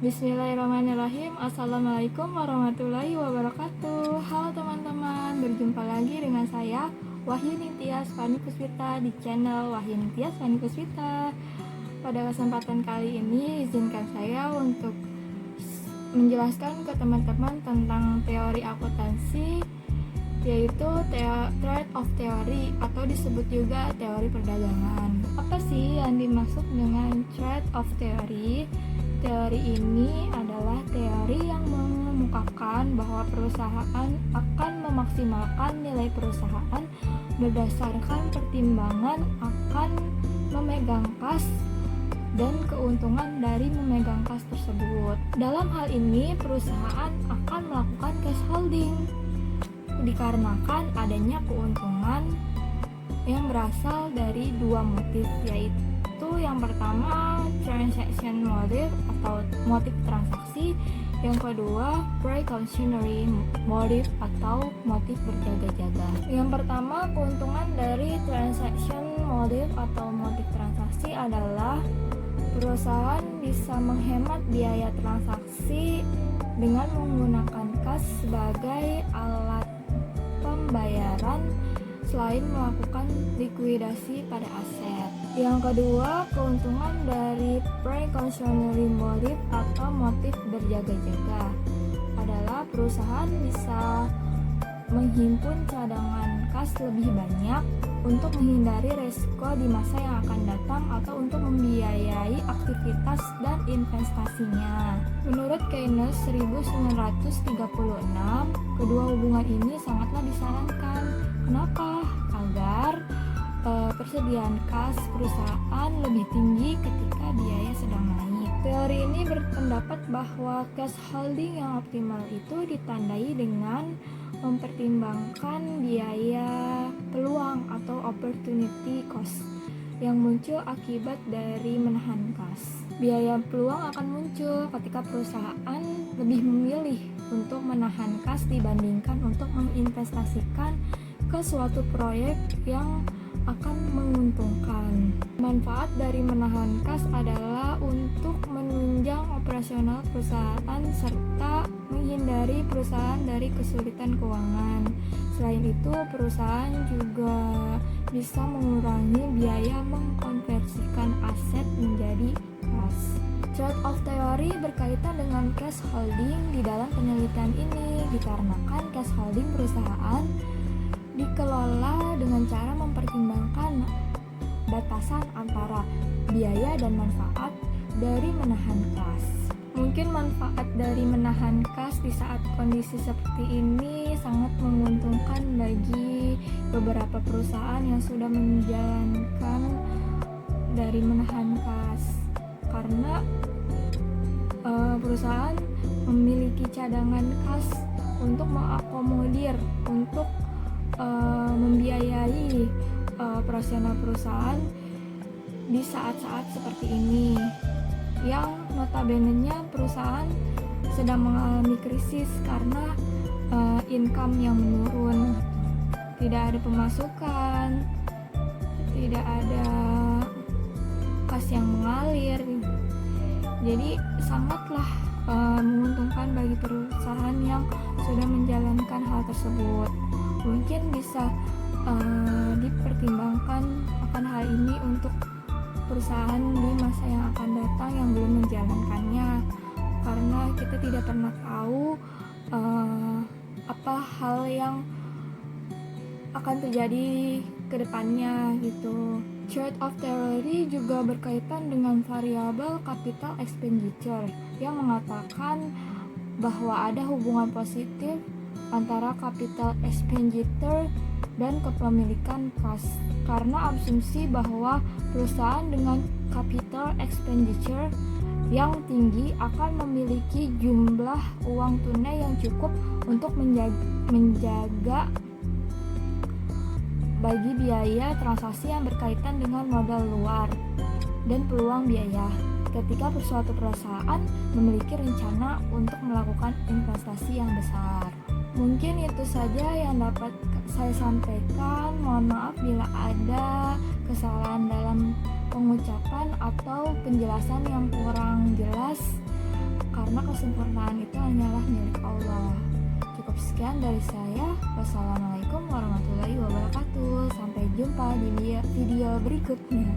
Bismillahirrahmanirrahim. Assalamualaikum warahmatullahi wabarakatuh. Halo teman-teman, berjumpa lagi dengan saya Wahyu Ningtyas Fani Puspita di channel Wahyu Ningtyas Fani Puspita. Pada kesempatan kali ini izinkan saya untuk menjelaskan ke teman-teman tentang teori akuntansi, yaitu trade of theory atau disebut juga teori perdagangan. Apa sih yang dimaksud dengan trade of theory? Teori ini adalah teori yang mengemukakan bahwa perusahaan akan memaksimalkan nilai perusahaan berdasarkan pertimbangan akan memegang kas dan keuntungan dari memegang kas tersebut. Dalam hal ini, perusahaan akan melakukan cash holding dikarenakan adanya keuntungan yang berasal dari dua motif, yaitu yang pertama transaction motive atau motif transaksi, yang kedua precautionary motive atau motif berjaga-jaga. Yang pertama, keuntungan dari transaction motive atau motif transaksi adalah perusahaan bisa menghemat biaya transaksi dengan menggunakan kas sebagai alat pembayaran selain melakukan likuidasi pada aset. Yang kedua, keuntungan dari precautionary motive atau motif berjaga-jaga adalah perusahaan bisa menghimpun cadangan kas lebih banyak untuk menghindari resiko di masa yang akan datang atau untuk membiayai aktivitas dan investasinya. Menurut Keynes 1936, kedua hubungan ini sangatlah disarankan. Kenapa? Agar persediaan kas perusahaan lebih tinggi ketika biaya sedang naik. Teori ini berpendapat bahwa cash holding yang optimal itu ditandai dengan mempertimbangkan biaya peluang atau opportunity cost yang muncul akibat dari menahan kas. Biaya peluang akan muncul ketika perusahaan lebih memilih untuk menahan kas dibandingkan untuk menginvestasikan ke suatu proyek yang akan menguntungkan. Manfaat dari menahan kas adalah untuk menunjang operasional perusahaan serta menghindari perusahaan dari kesulitan keuangan. Selain itu, perusahaan juga bisa mengurangi biaya mengkonversikan aset menjadi kas. Trade of theory berkaitan dengan cash holding di dalam penelitian ini dikarenakan cash holding perusahaan dikelola dengan cara mempertimbangkan batasan antara biaya dan manfaat dari menahan kas. Mungkin manfaat dari menahan kas di saat kondisi seperti ini sangat menguntungkan bagi beberapa perusahaan yang sudah menjalankan dari menahan kas, karena perusahaan memiliki cadangan kas untuk mengakomodir, untuk membiayai operasional perusahaan di saat-saat seperti ini yang notabene-nya perusahaan sedang mengalami krisis karena income yang menurun, tidak ada pemasukan, tidak ada kas yang mengalir. Jadi sangatlah menguntungkan bagi perusahaan yang sudah menjalankan hal tersebut. Mungkin bisa dipertimbangkan akan hal ini untuk perusahaan di masa yang akan datang yang belum menjalankannya, karena kita tidak pernah tahu apa hal yang akan terjadi ke depannya gitu. Trade of theory juga berkaitan dengan variabel capital expenditure yang mengatakan bahwa ada hubungan positif antara capital expenditure dan kepemilikan kas, karena asumsi bahwa perusahaan dengan capital expenditure yang tinggi akan memiliki jumlah uang tunai yang cukup untuk menjaga bagi biaya transaksi yang berkaitan dengan modal luar dan peluang biaya ketika suatu perusahaan memiliki rencana untuk melakukan investasi yang besar. Mungkin itu saja yang dapat saya sampaikan. Mohon maaf bila ada kesalahan dalam pengucapan atau penjelasan yang kurang jelas. karena kesempurnaan itu hanyalah milik Allah. Cukup sekian dari saya. Wassalamualaikum warahmatullahi wabarakatuh. Sampai jumpa di video berikutnya.